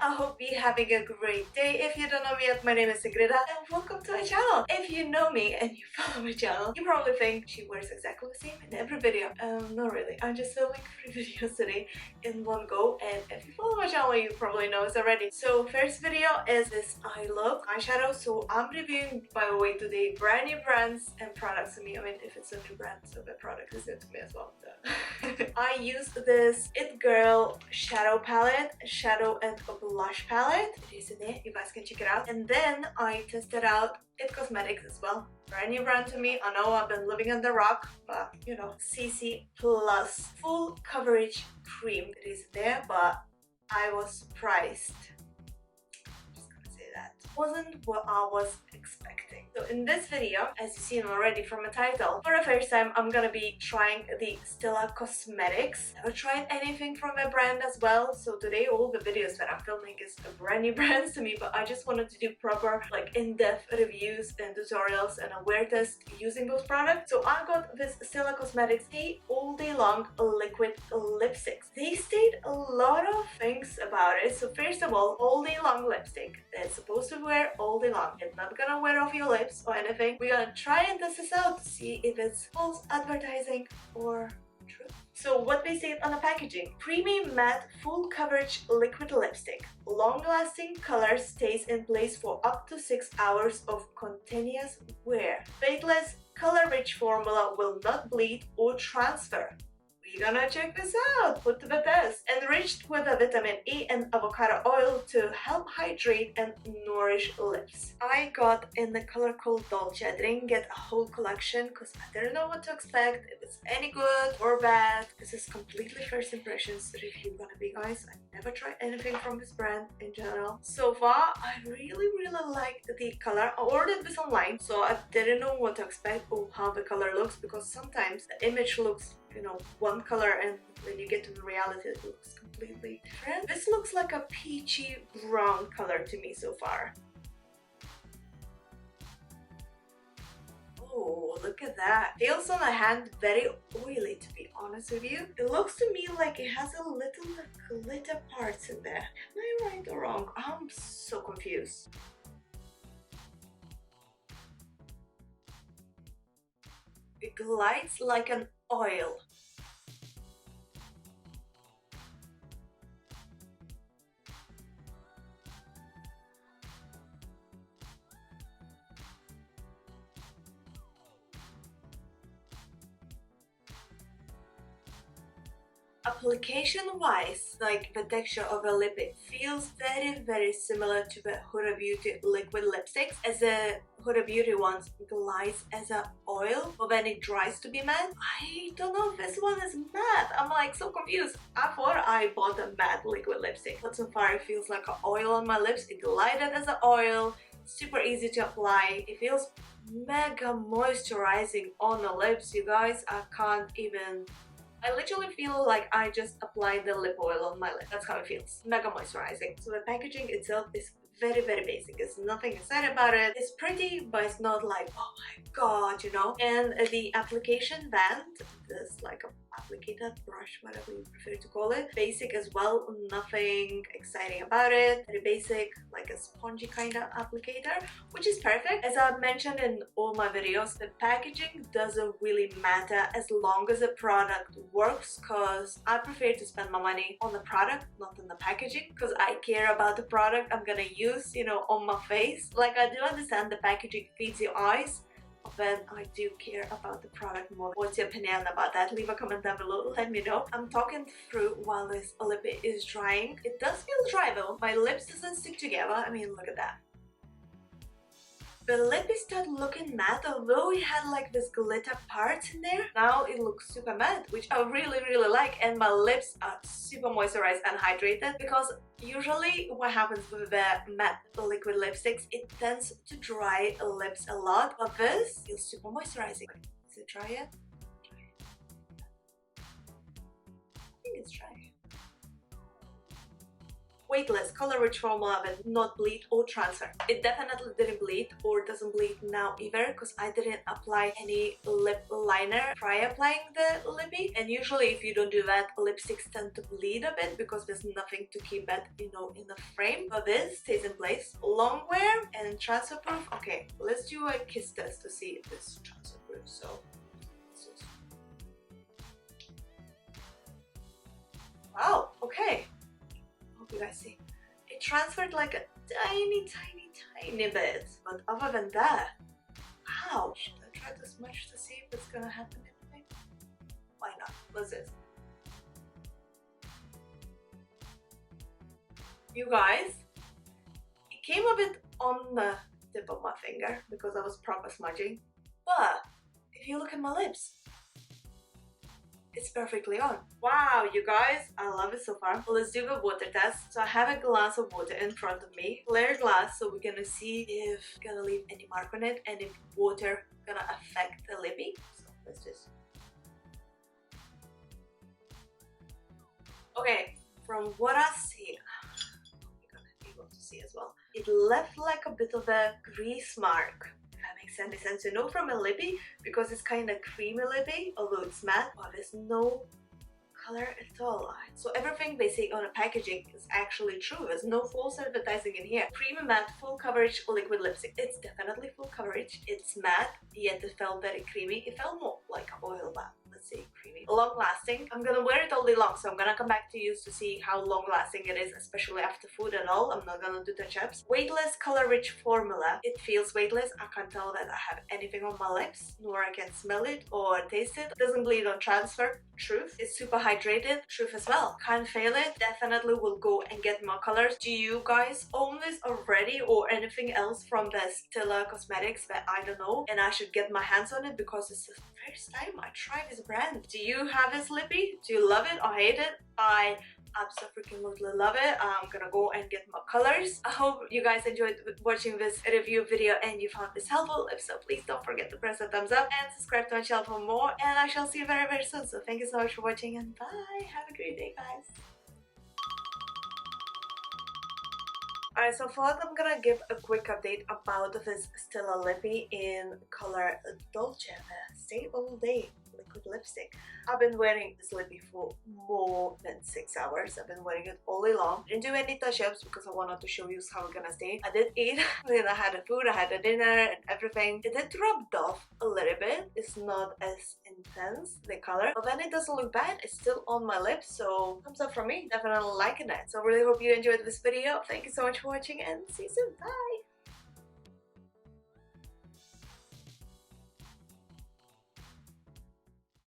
I hope you're having a great day. If you don't know me yet, my name is Ingrida and welcome to my channel. If you know me and you follow my channel, you probably think she wears exactly the same in every video. Not really. I'm just filming 3 videos today in one go, and if you follow my channel, you probably know it's already. So first video is this eye look eyeshadow. So I'm reviewing, by the way, today brand new brands and products to me. I mean, if it's a new brand, so the product is new to me as well. I used this It Girl shadow palette, shadow and a blush palette. It is in there, you guys can check it out. And then I tested out It Cosmetics as well. Brand new brand to me. I know I've been living under a rock, but you know, CC Plus full coverage cream. It is there, but I was surprised. Just gonna say that wasn't what I was expecting. So in this video, as you've seen already from the title, for the first time I'm gonna be trying the Stila Cosmetics. Never tried anything from a brand as well, so today all the videos that I'm filming is a brand new brands to me, but I just wanted to do proper like in-depth reviews and tutorials and a wear test using those products. So I got this Stila Cosmetics Stay All Day Long liquid lipsticks. They state a lot of things about it. So first of all day long lipstick. It's supposed to wear all day long. It's not gonna wear off your lips or anything. We're gonna try and test this out to see if it's false advertising or true. So what they say on the packaging: creamy matte full coverage liquid lipstick. Long lasting color stays in place for up to 6 hours of continuous wear. Fadeless color rich formula will not bleed or transfer. We're gonna check this out, put to the test. Enriched with a vitamin E and avocado oil to help hydrate and nourish lips. I got in the color called Dolce. I didn't get a whole collection because I didn't know what to expect, if it's any good or bad. This is completely first impressions review gonna be, guys. I never tried anything from this brand in general. So far, I really like the color. I ordered this online, so I didn't know what to expect or how the color looks, because sometimes the image looks, you know, one color and when you get to the reality it looks completely different. This looks like a peachy brown color to me so far. Oh, look at that. Feels on the hand very oily, to be honest with you. It looks to me like it has a little glitter parts in there. Am I right or wrong? I'm so confused. It glides like an oil. Application wise, like the texture of a lip, it feels very similar to the Huda Beauty liquid lipsticks, as the Huda Beauty ones glides as an oil, but then it dries to be matte. I don't know if this one is matte. I'm like so confused. I thought I bought a matte liquid lipstick, but so far it feels like an oil on my lips. It glided as an oil, super easy to apply. It feels mega moisturizing on the lips, you guys. I literally feel like I just applied the lip oil on my lip. That's how it feels. Mega moisturizing. So the packaging itself is very basic. There's nothing exciting about it. It's pretty, but it's not like, oh my god, you know. And the application band, this like a applicator brush, whatever you prefer to call it, basic as well. Nothing exciting about it. Very basic, like a spongy kind of applicator, which is perfect. As I've mentioned in all my videos, the packaging doesn't really matter as long as the product works, because I prefer to spend my money on the product, not on the packaging, because I care about the product I'm gonna use, you know, on my face. Like, I do understand the packaging feeds your eyes, but I do care about the product more. What's your opinion about that? Leave a comment down below, let me know. I'm talking through while this lip is drying. It does feel dry though. My lips doesn't stick together. I mean, look at that. The lip is started looking matte, although it had like this glitter parts in there. Now it looks super matte, which I really like, and my lips are super moisturized and hydrated, because usually what happens with the matte liquid lipsticks, it tends to dry lips a lot, but this feels super moisturizing. Is it dry yet? I think it's dry. weightless, color-rich formula will not bleed or transfer. It definitely didn't bleed or doesn't bleed now either because I didn't apply any lip liner prior applying the lippy, and usually if you don't do that, lipsticks tend to bleed a bit because there's nothing to keep it, you know, in the frame. But this stays in place. Long wear and transfer proof. Okay, let's do a kiss test to see if this is transfer proof. So wow, okay. Hope you guys see. It transferred like a tiny bit. But other than that, wow. Should I try to smudge to see if it's gonna happen anything? Why not? What's this? You guys, it came a bit on the tip of my finger because I was proper smudging. But if you look at my lips, it's perfectly on. Wow, you guys, I love it so far. Well, let's do the water test. So I have a glass of water in front of me, clear glass, so we're gonna see if it's gonna leave any mark on it and if water gonna affect the lippy. So let's just. Okay, from what I see, you're gonna be able to see as well. It left like a bit of a grease mark. That makes any sense, you know, from a lippy, because it's kind of creamy lippy, although it's matte, but there's no color at all. So everything they say on the packaging is actually true. There's no false advertising in here. Creamy matte, full coverage liquid lipstick. It's definitely full coverage. It's matte, yet it felt very creamy. It felt more like oil bath. Let's say creamy. Long lasting. I'm gonna wear it all day long, so I'm gonna come back to you to see how long lasting it is, especially after food and all. I'm not gonna do touch-ups. Weightless, color rich formula. It feels weightless. I can't tell that I have anything on my lips, nor I can smell it or taste it. Doesn't bleed on transfer. Truth. It's super hydrated. Truth as well. Can't fail it. Definitely will go and get more colors. Do you guys own this already or anything else from the Stila Cosmetics that I don't know and I should get my hands on it because it's the first time I try this brand? Do you have this lippy? Do you love it or hate it? I absolutely love it. I'm gonna go and get my colors. I hope you guys enjoyed watching this review video and you found this helpful. If so, please don't forget to press the thumbs up and subscribe to my channel for more, and I shall see you very soon. So thank you so much for watching and bye. Have a great day, guys. Alright, so first I'm gonna give a quick update about this Stila lippy in color Dolce, Stay All Day liquid lipstick. I've been wearing this lippy for more than 6 hours. I've been wearing it all day long. Didn't do any touch-ups because I wanted to show you how it's gonna stay. I did eat, then I had the food, I had the dinner and everything. It did rubbed off a little bit. It's not as intense, the color, but then it doesn't look bad. It's still on my lips, so thumbs up from me. Definitely liking it. So I really hope you enjoyed this video. Thank you so much for watching and see you soon. Bye!